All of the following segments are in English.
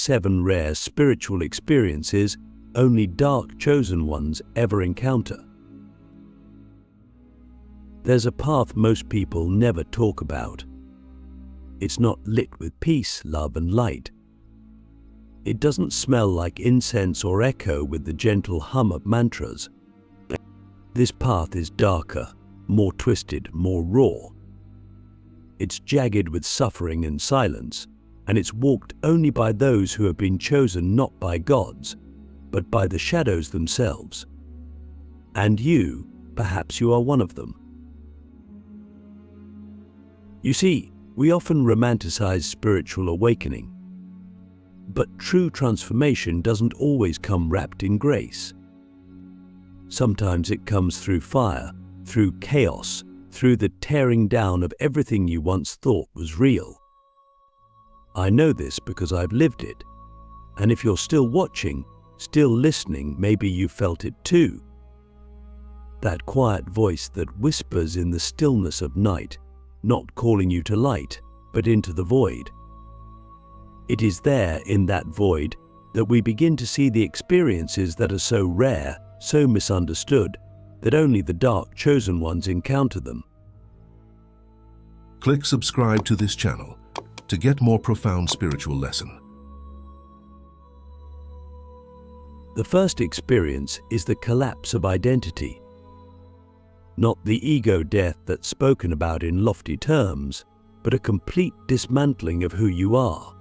7 rare spiritual experiences only dark chosen ones ever encounter. There's a path most people never talk about. It's not lit with peace, love, and light. It doesn't smell like incense or echo with the gentle hum of mantras. This path is darker, more twisted, more raw. It's jagged with suffering and silence, and it's walked only by those who have been chosen not by gods, but by the shadows themselves. And you, perhaps you are one of them. You see, we often romanticize spiritual awakening, but true transformation doesn't always come wrapped in grace. Sometimes it comes through fire, through chaos, through the tearing down of everything you once thought was real. I know this because I've lived it, and if you're still watching, still listening, maybe you felt it too. That quiet voice that whispers in the stillness of night, not calling you to light, but into the void. It is there in that void that we begin to see the experiences that are so rare, so misunderstood, that only the dark chosen ones encounter them. Click subscribe to this channel to get more profound spiritual lesson. The first experience is the collapse of identity. Not the ego death that's spoken about in lofty terms, but a complete dismantling of who you are.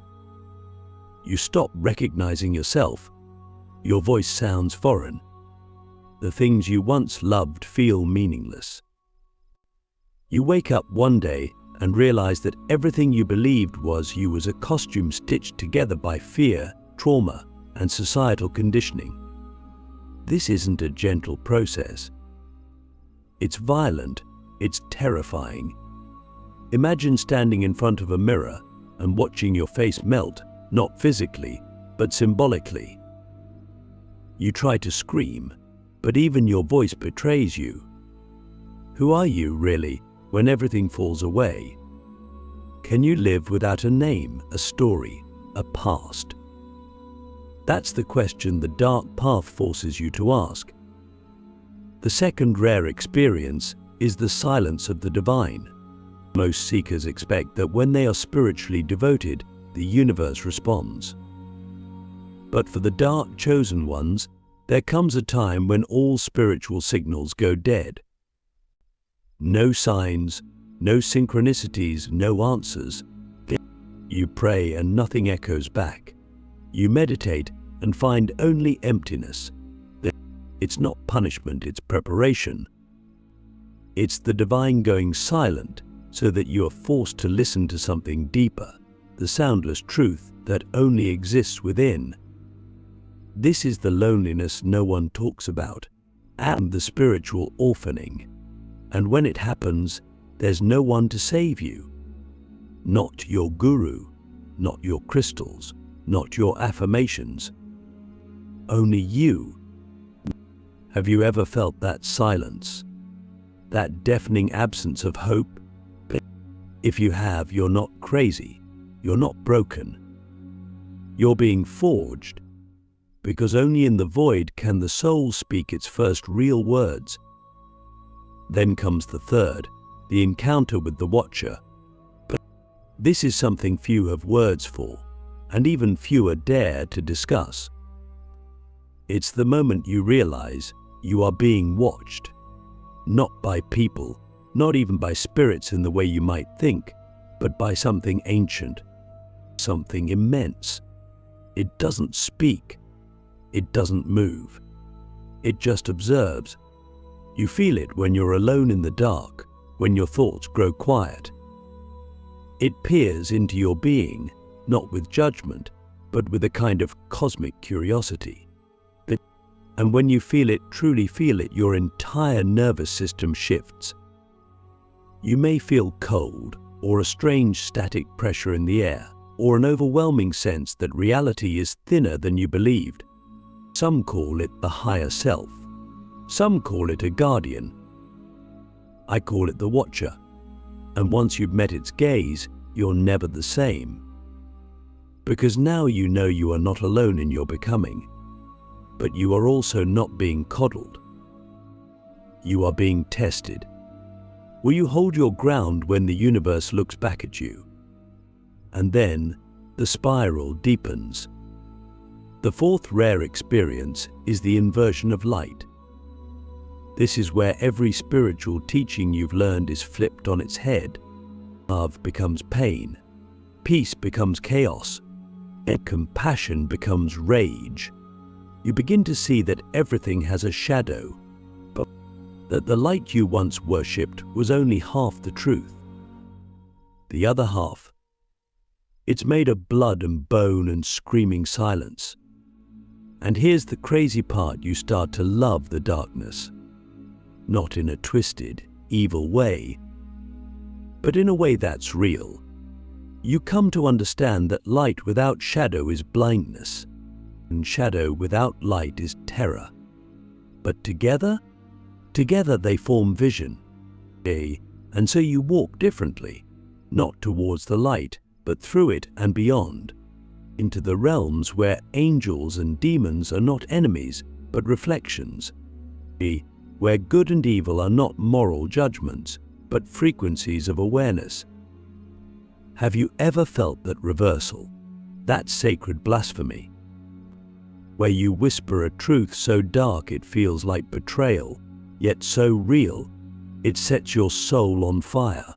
You stop recognizing yourself. Your voice sounds foreign. The things you once loved feel meaningless. You wake up one day and realize that everything you believed was you was a costume stitched together by fear, trauma, and societal conditioning. This isn't a gentle process. It's violent, it's terrifying. Imagine standing in front of a mirror and watching your face melt, not physically, but symbolically. You try to scream, but even your voice betrays you. Who are you, really, when everything falls away? Can you live without a name, a story, a past? That's the question the dark path forces you to ask. The second rare experience is the silence of the divine. Most seekers expect that when they are spiritually devoted, the universe responds. But for the dark chosen ones, there comes a time when all spiritual signals go dead. No signs, no synchronicities, no answers. You pray and nothing echoes back. You meditate and find only emptiness. It's not punishment, it's preparation. It's the divine going silent so that you are forced to listen to something deeper, the soundless truth that only exists within. This is the loneliness no one talks about, and the spiritual orphaning. And when it happens, there's no one to save you. Not your guru, not your crystals, not your affirmations. Only you. Have you ever felt that silence? That deafening absence of hope? If you have, you're not crazy. You're not broken. You're being forged, because only in the void can the soul speak its first real words. Then comes the third, the encounter with the Watcher. But this is something few have words for, and even fewer dare to discuss. It's the moment you realize you are being watched, not by people, not even by spirits in the way you might think, but by something ancient, something immense. It doesn't speak. It doesn't move. It just observes. You feel it when you're alone in the dark, when your thoughts grow quiet. It peers into your being, not with judgment, but with a kind of cosmic curiosity. And when you feel it, truly feel it, your entire nervous system shifts. You may feel cold, or a strange static pressure in the air, or an overwhelming sense that reality is thinner than you believed. Some call it the higher self. Some call it a guardian. I call it the Watcher. And once you've met its gaze, you're never the same. because now you know you are not alone in your becoming, but you are also not being coddled. You are being tested. Will you hold your ground when the universe looks back at you? And then the spiral deepens. The fourth rare experience is the inversion of light. This is where every spiritual teaching you've learned is flipped on its head. Love becomes pain, peace becomes chaos, and compassion becomes rage. You begin to see that everything has a shadow, but that the light you once worshipped was only half the truth. The other half, it's made of blood and bone and screaming silence. And here's the crazy part: you start to love the darkness. Not in a twisted, evil way, but in a way that's real. You come to understand that light without shadow is blindness, and shadow without light is terror. But together they form vision. And so you walk differently, not towards the light, but through it and beyond, into the realms where angels and demons are not enemies, but reflections, where good and evil are not moral judgments, but frequencies of awareness. Have you ever felt that reversal, that sacred blasphemy, where you whisper a truth so dark it feels like betrayal, yet so real, it sets your soul on fire?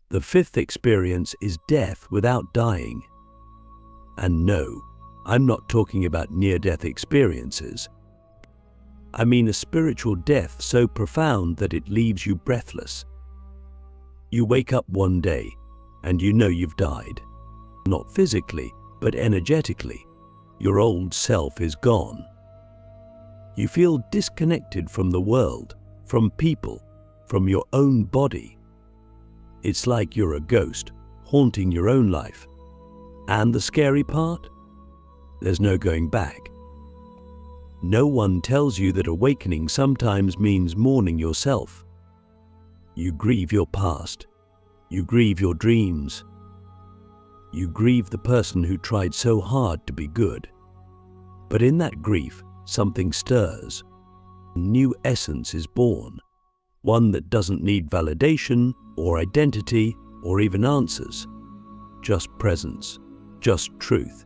The fifth experience is death without dying. And no, I'm not talking about near-death experiences. I mean a spiritual death so profound that it leaves you breathless. You wake up one day and you know you've died. Not physically, but energetically. Your old self is gone. You feel disconnected from the world, from people, from your own body. It's like you're a ghost, haunting your own life. And the scary part? There's no going back. No one tells you that awakening sometimes means mourning yourself. You grieve your past. You grieve your dreams. You grieve the person who tried so hard to be good. But in that grief, something stirs. A new essence is born. One that doesn't need validation or identity or even answers. Just presence. Just truth.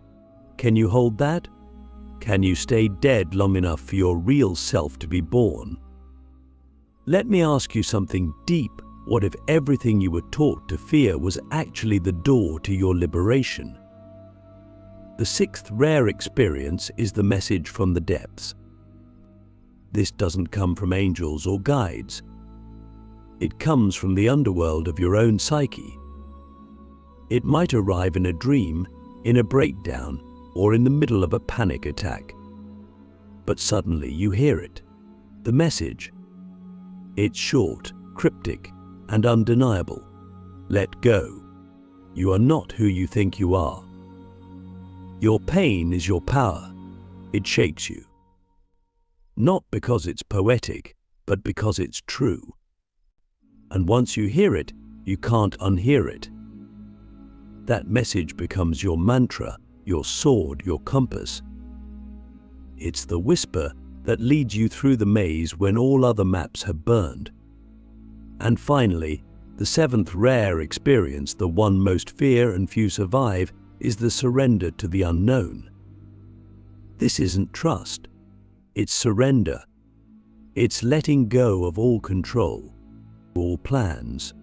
Can you hold that? Can you stay dead long enough for your real self to be born? Let me ask you something deep. What if everything you were taught to fear was actually the door to your liberation? The sixth rare experience is the message from the depths. This doesn't come from angels or guides. It comes from the underworld of your own psyche. It might arrive in a dream, in a breakdown, or in the middle of a panic attack. But suddenly you hear it. The message. It's short, cryptic, and undeniable. Let go. You are not who you think you are. Your pain is your power. It shakes you. Not because it's poetic, but because it's true. And once you hear it, you can't unhear it. That message becomes your mantra, your sword, your compass. It's the whisper that leads you through the maze when all other maps have burned. And finally, the seventh rare experience, the one most fear and few survive, is the surrender to the unknown. This isn't trust. It's surrender. It's letting go of all control, all plans,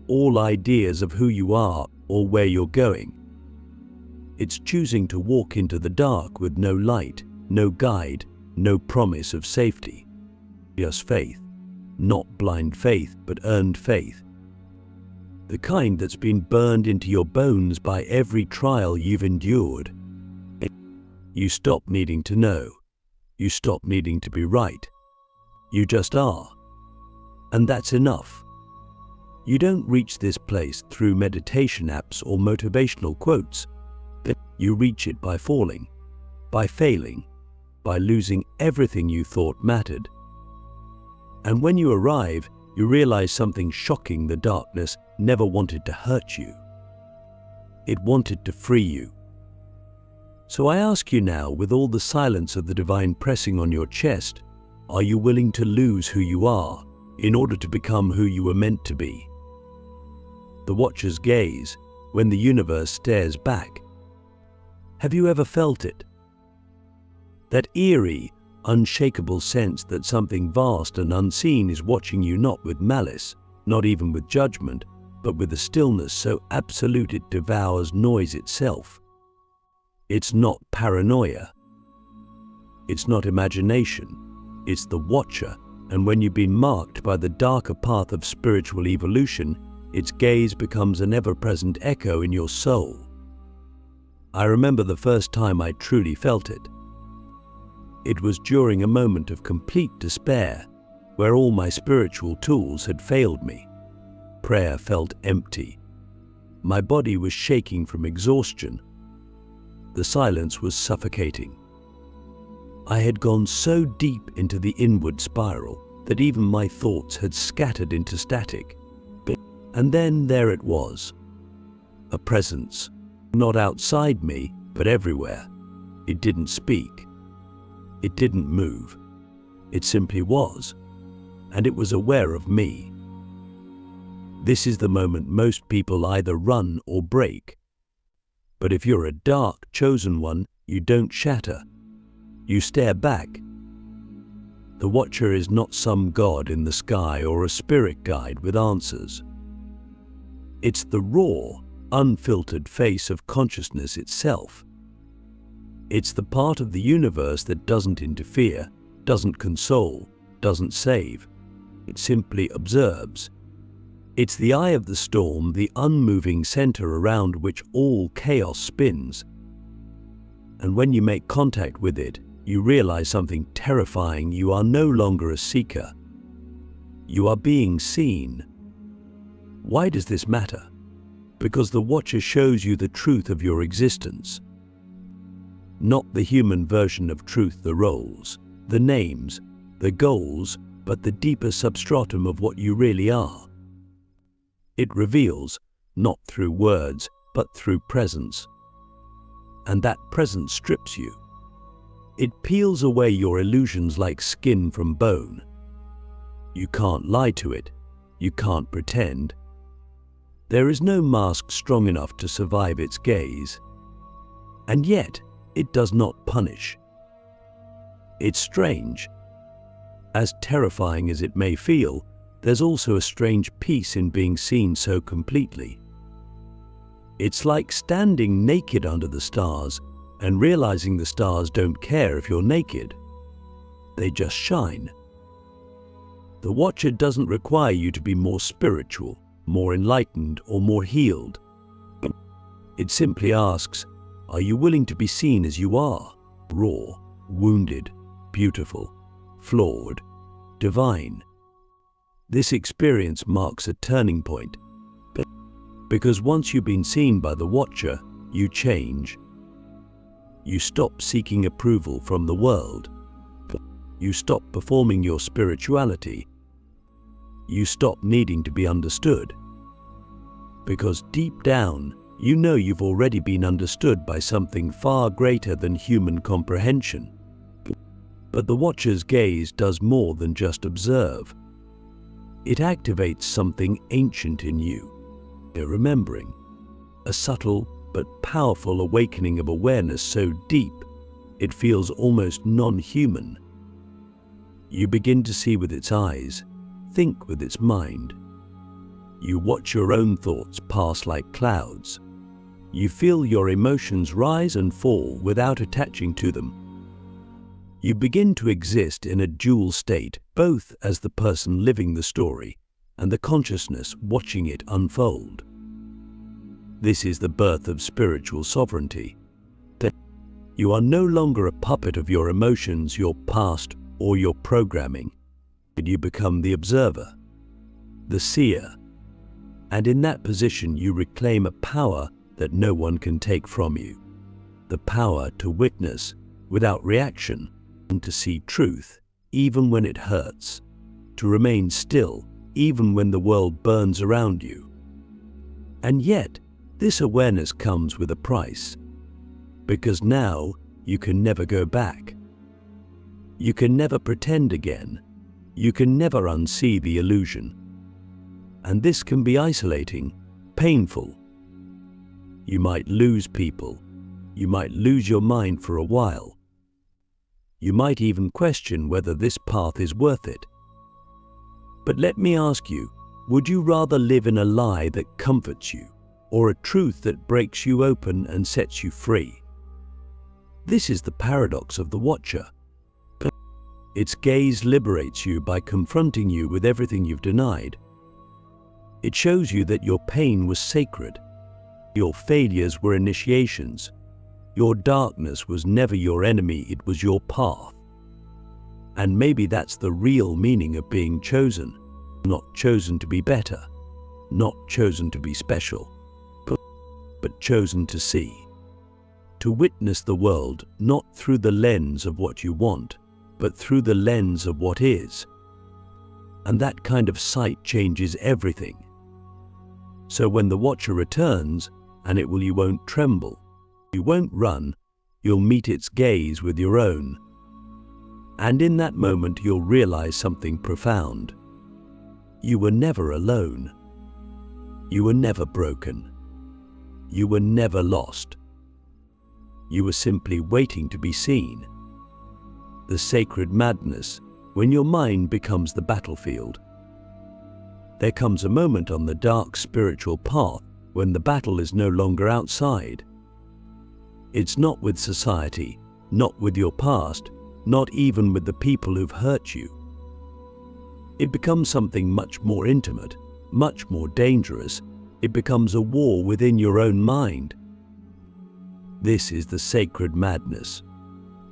all ideas of who you are or where you're going. It's choosing to walk into the dark with no light, no guide, no promise of safety. Just faith. Not blind faith, but earned faith. The kind that's been burned into your bones by every trial you've endured. You stop needing to know. You stop needing to be right. You just are. And that's enough. You don't reach this place through meditation apps or motivational quotes. You reach it by falling, by failing, by losing everything you thought mattered. And when you arrive, you realize something shocking: the darkness never wanted to hurt you. It wanted to free you, So I ask you now, with all the silence of the divine pressing on your chest, are you willing to lose who you are in order to become who you were meant to be? The watcher's gaze, when the universe stares back. Have you ever felt it? That eerie, unshakable sense that something vast and unseen is watching you, not with malice, not even with judgment, but with a stillness so absolute it devours noise itself. It's not paranoia. It's not imagination. It's the watcher, and when you've been marked by the darker path of spiritual evolution, its gaze becomes an ever-present echo in your soul. I remember the first time I truly felt it. It was during a moment of complete despair, where all my spiritual tools had failed me. Prayer felt empty. My body was shaking from exhaustion. The silence was suffocating. I had gone so deep into the inward spiral that even my thoughts had scattered into static. And then there it was. A presence, not outside me, but everywhere. It didn't speak. It didn't move. It simply was. And it was aware of me. This is the moment most people either run or break. But if you're a dark, chosen one, you don't shatter. You stare back. The watcher is not some god in the sky or a spirit guide with answers. It's the raw, unfiltered face of consciousness itself. It's the part of the universe that doesn't interfere, doesn't console, doesn't save. It simply observes. It's the eye of the storm, the unmoving center around which all chaos spins. And when you make contact with it, you realize something terrifying. You are no longer a seeker. You are being seen. Why does this matter? Because the watcher shows you the truth of your existence. Not the human version of truth, the roles, the names, the goals, but the deeper substratum of what you really are. It reveals, not through words, but through presence. And that presence strips you. It peels away your illusions like skin from bone. You can't lie to it. You can't pretend. There is no mask strong enough to survive its gaze. And yet, it does not punish. It's strange. As terrifying as it may feel, there's also a strange peace in being seen so completely. It's like standing naked under the stars and realizing the stars don't care if you're naked. They just shine. The watcher doesn't require you to be more spiritual, more enlightened, or more healed. It simply asks, are you willing to be seen as you are? Raw, wounded, beautiful, flawed, divine. This experience marks a turning point. Because once you've been seen by the watcher, you change. You stop seeking approval from the world. You stop performing your spirituality. You stop needing to be understood. Because deep down, you know you've already been understood by something far greater than human comprehension. But the watcher's gaze does more than just observe. It activates something ancient in you, a remembering, a subtle but powerful awakening of awareness so deep it feels almost non-human. You begin to see with its eyes, think with its mind. You watch your own thoughts pass like clouds. You feel your emotions rise and fall without attaching to them. You begin to exist in a dual state, both as the person living the story and the consciousness watching it unfold. This is the birth of spiritual sovereignty. You are no longer a puppet of your emotions, your past, or your programming. You become the observer, the seer, and in that position you reclaim a power that no one can take from you. The power to witness without reaction, and to see truth even when it hurts, to remain still even when the world burns around you. And yet, this awareness comes with a price. because now you can never go back. You can never pretend again. You can never unsee the illusion. And this can be isolating, painful. You might lose people. You might lose your mind for a while. You might even question whether this path is worth it. But let me ask you, would you rather live in a lie that comforts you, or a truth that breaks you open and sets you free? This is the paradox of the watcher. Its gaze liberates you by confronting you with everything you've denied. It shows you that your pain was sacred. Your failures were initiations. Your darkness was never your enemy, it was your path. And maybe that's the real meaning of being chosen. Not chosen to be better, not chosen to be special, but chosen to see. To witness the world not through the lens of what you want, but through the lens of what is. And that kind of sight changes everything. So when the watcher returns, and you won't tremble, you won't run, you'll meet its gaze with your own. And in that moment you'll realize something profound. You were never alone. You were never broken. You were never lost. You were simply waiting to be seen. The sacred madness, when your mind becomes the battlefield. There comes a moment on the dark spiritual path when the battle is no longer outside. It's not with society, not with your past, not even with the people who've hurt you. It becomes something much more intimate, much more dangerous. It becomes a war within your own mind. This is the sacred madness,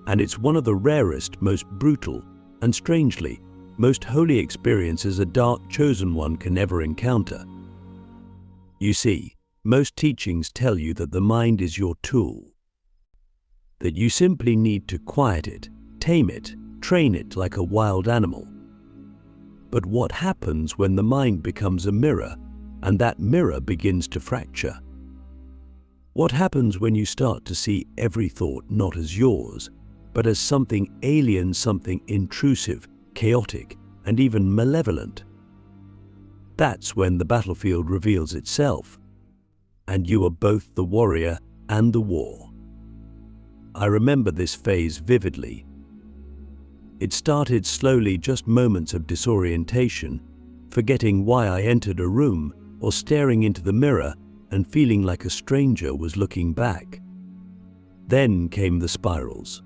and it's one of the rarest, most brutal, and strangely, most holy experiences a dark chosen one can ever encounter. You see, most teachings tell you that the mind is your tool, that you simply need to quiet it, tame it, train it like a wild animal. But what happens when the mind becomes a mirror, and that mirror begins to fracture? What happens when you start to see every thought not as yours, but as something alien, something intrusive, chaotic, and even malevolent? That's when the battlefield reveals itself, and you are both the warrior and the war. I remember this phase vividly. It started slowly, just moments of disorientation, forgetting why I entered a room, or staring into the mirror and feeling like a stranger was looking back. Then came the spirals.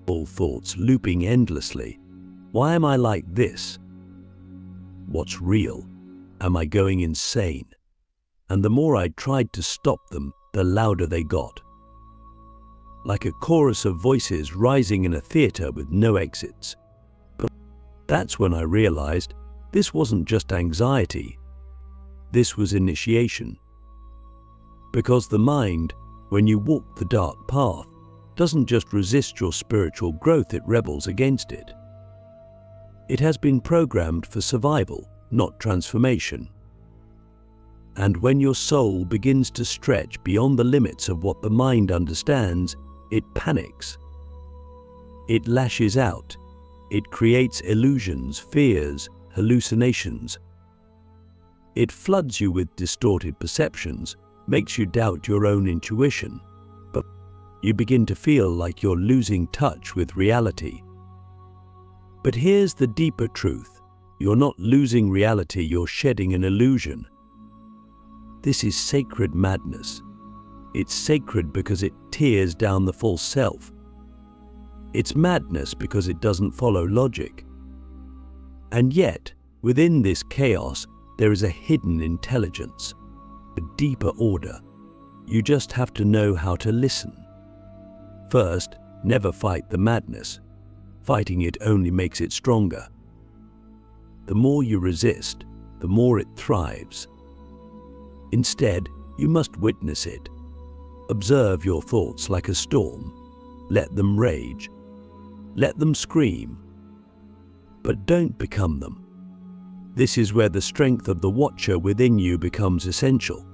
All thoughts looping endlessly. Why am I like this? What's real? Am I going insane? And the more I tried to stop them, the louder they got. Like a chorus of voices rising in a theater with no exits. But that's when I realized this wasn't just anxiety. This was initiation. Because the mind, when you walk the dark path, doesn't just resist your spiritual growth, it rebels against it. It has been programmed for survival, not transformation. And when your soul begins to stretch beyond the limits of what the mind understands, it panics. It lashes out. It creates illusions, fears, hallucinations. It floods you with distorted perceptions, makes you doubt your own intuition. But you begin to feel like you're losing touch with reality. But here's the deeper truth. You're not losing reality, you're shedding an illusion. This is sacred madness. It's sacred because it tears down the false self. It's madness because it doesn't follow logic. And yet, within this chaos, there is a hidden intelligence, a deeper order. You just have to know how to listen. First, never fight the madness. Fighting it only makes it stronger. The more you resist, the more it thrives. Instead, you must witness it. Observe your thoughts like a storm. Let them rage. Let them scream. But don't become them. This is where the strength of the watcher within you becomes essential.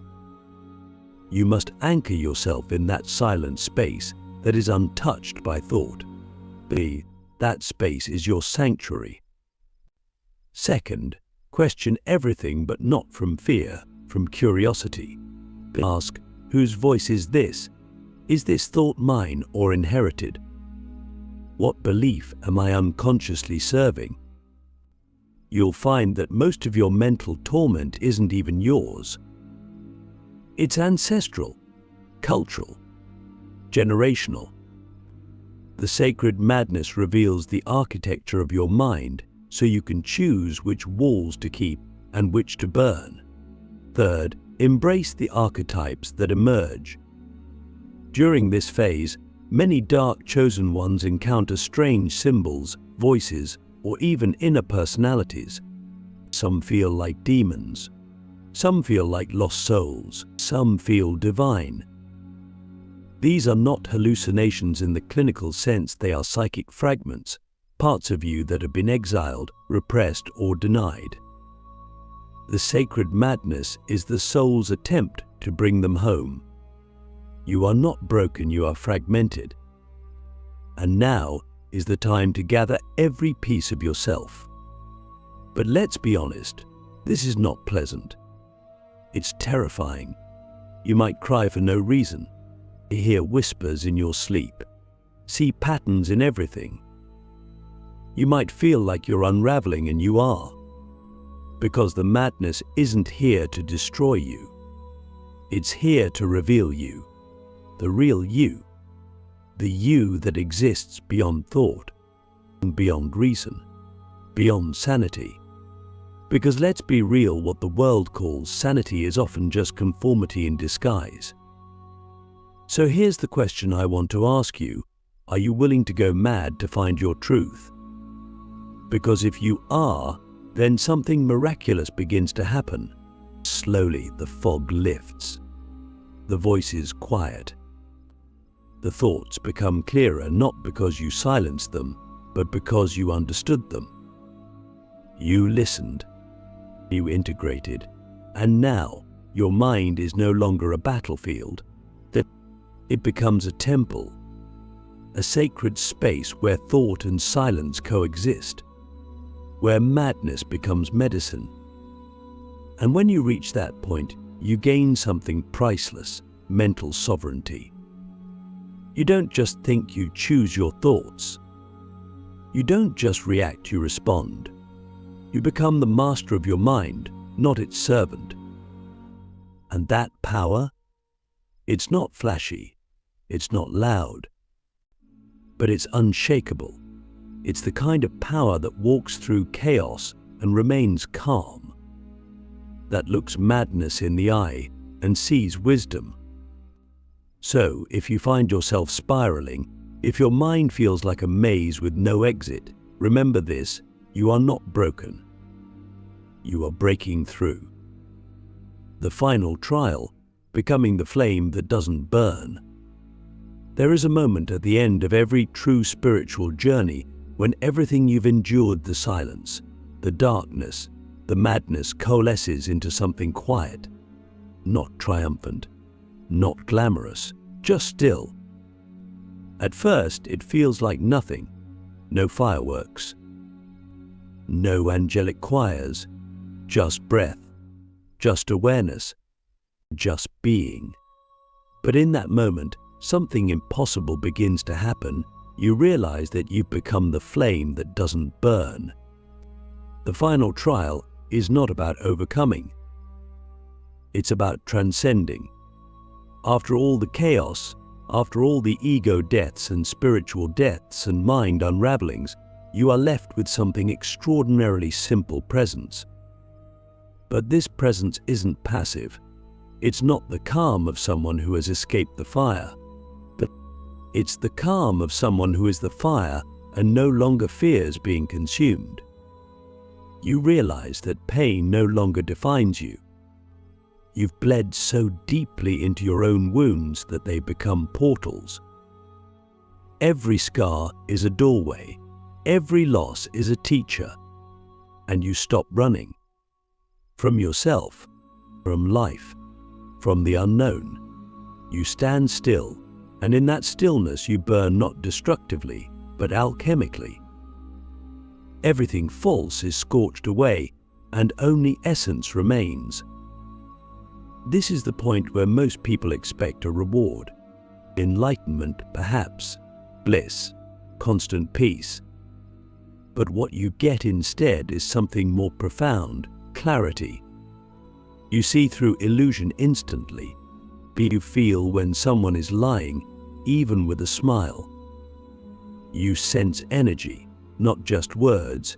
You must anchor yourself in that silent space, that is untouched by thought. B. That space is your sanctuary. Second, question everything, but not from fear, from curiosity. Ask, whose voice is this? Is this thought mine or inherited? What belief am I unconsciously serving? You'll find that most of your mental torment isn't even yours. It's ancestral, cultural, generational. The sacred madness reveals the architecture of your mind so you can choose which walls to keep and which to burn. Third, embrace the archetypes that emerge. During this phase, many dark chosen ones encounter strange symbols, voices, or even inner personalities. Some feel like demons. Some feel like lost souls. Some feel divine. These are not hallucinations in the clinical sense. They are psychic fragments, parts of you that have been exiled, repressed, or denied. The sacred madness is the soul's attempt to bring them home. You are not broken, you are fragmented. And now is the time to gather every piece of yourself. But let's be honest, this is not pleasant. It's terrifying. You might cry for no reason, hear whispers in your sleep, see patterns in everything. You might feel like you're unraveling, and you are. Because the madness isn't here to destroy you. It's here to reveal you, the real you, the you that exists beyond thought, beyond reason, beyond sanity. Because let's be real, what the world calls sanity is often just conformity in disguise. So here's the question I want to ask you. Are you willing to go mad to find your truth? Because if you are, then something miraculous begins to happen. Slowly, the fog lifts. The voices quiet. The thoughts become clearer, not because you silenced them, but because you understood them. You listened. You integrated. And now, your mind is no longer a battlefield. It becomes a temple, a sacred space where thought and silence coexist, where madness becomes medicine. And when you reach that point, you gain something priceless, mental sovereignty. You don't just think, you choose your thoughts. You don't just react, you respond. You become the master of your mind, not its servant. And that power? It's not flashy, it's not loud, but it's unshakable. It's the kind of power that walks through chaos and remains calm, that looks madness in the eye and sees wisdom. So, if you find yourself spiraling, if your mind feels like a maze with no exit, remember this: you are not broken. You are breaking through. The final trial, becoming the flame that doesn't burn. There is a moment at the end of every true spiritual journey when everything you've endured, the silence, the darkness, the madness, coalesces into something quiet, not triumphant, not glamorous, just still. At first, it feels like nothing. No fireworks, no angelic choirs, just breath, just awareness, just being. But in that moment, something impossible begins to happen. You realize that you've become the flame that doesn't burn. The final trial is not about overcoming. It's about transcending. After all the chaos, after all the ego deaths and spiritual deaths and mind unravelings, you are left with something extraordinarily simple: presence. But this presence isn't passive. It's not the calm of someone who has escaped the fire, but it's the calm of someone who is the fire and no longer fears being consumed. You realize that pain no longer defines you. You've bled so deeply into your own wounds that they become portals. Every scar is a doorway. Every loss is a teacher. And you stop running. From yourself, from life, from the unknown. You stand still, And in that stillness you burn not destructively, but alchemically. Everything false is scorched away, and only essence remains. This is the point where most people expect a reward. Enlightenment, perhaps, bliss, constant peace. But what you get instead is something more profound, clarity. You see through illusion instantly. You feel when someone is lying, even with a smile. You sense energy, not just words.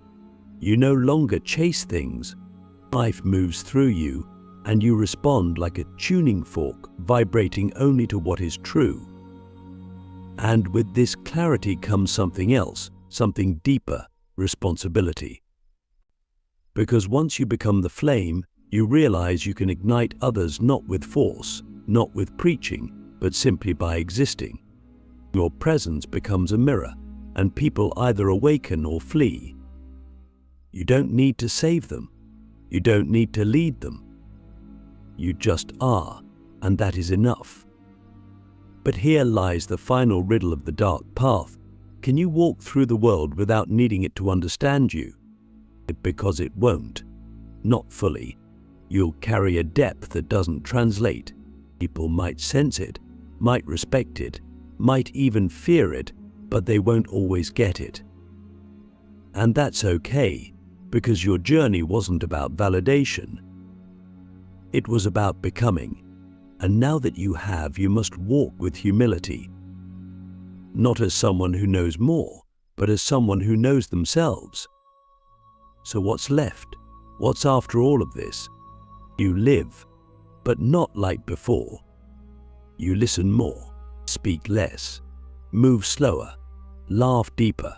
You no longer chase things. Life moves through you, and you respond like a tuning fork, vibrating only to what is true. And with this clarity comes something else, something deeper, responsibility. Because once you become the flame, you realize you can ignite others not with force, not with preaching, but simply by existing. Your presence becomes a mirror, and people either awaken or flee. You don't need to save them. You don't need to lead them. You just are, and that is enough. But here lies the final riddle of the dark path. Can you walk through the world without needing it to understand you? Because it won't. Not fully. You'll carry a depth that doesn't translate. People might sense it, might respect it, might even fear it, but they won't always get it. And that's okay, because your journey wasn't about validation. It was about becoming. And now that you have, you must walk with humility. Not as someone who knows more, but as someone who knows themselves. So what's left? What's after all of this? You live, but not like before. You listen more, speak less, move slower, laugh deeper.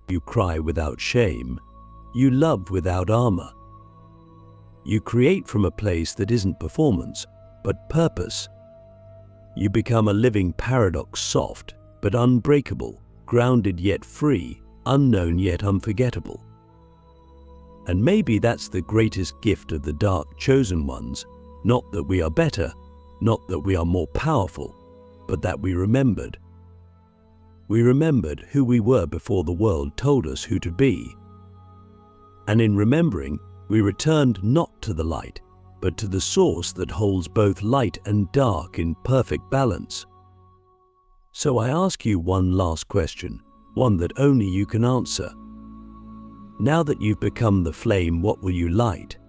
You cry without shame. You love without armor. You create from a place that isn't performance, but purpose. You become a living paradox, soft but unbreakable, grounded yet free, unknown yet unforgettable. And maybe that's the greatest gift of the dark chosen ones, not that we are better, not that we are more powerful, but that we remembered. We remembered who we were before the world told us who to be. And in remembering, we returned not to the light, but to the source that holds both light and dark in perfect balance. So I ask you one last question, one that only you can answer. Now that you've become the flame, what will you light?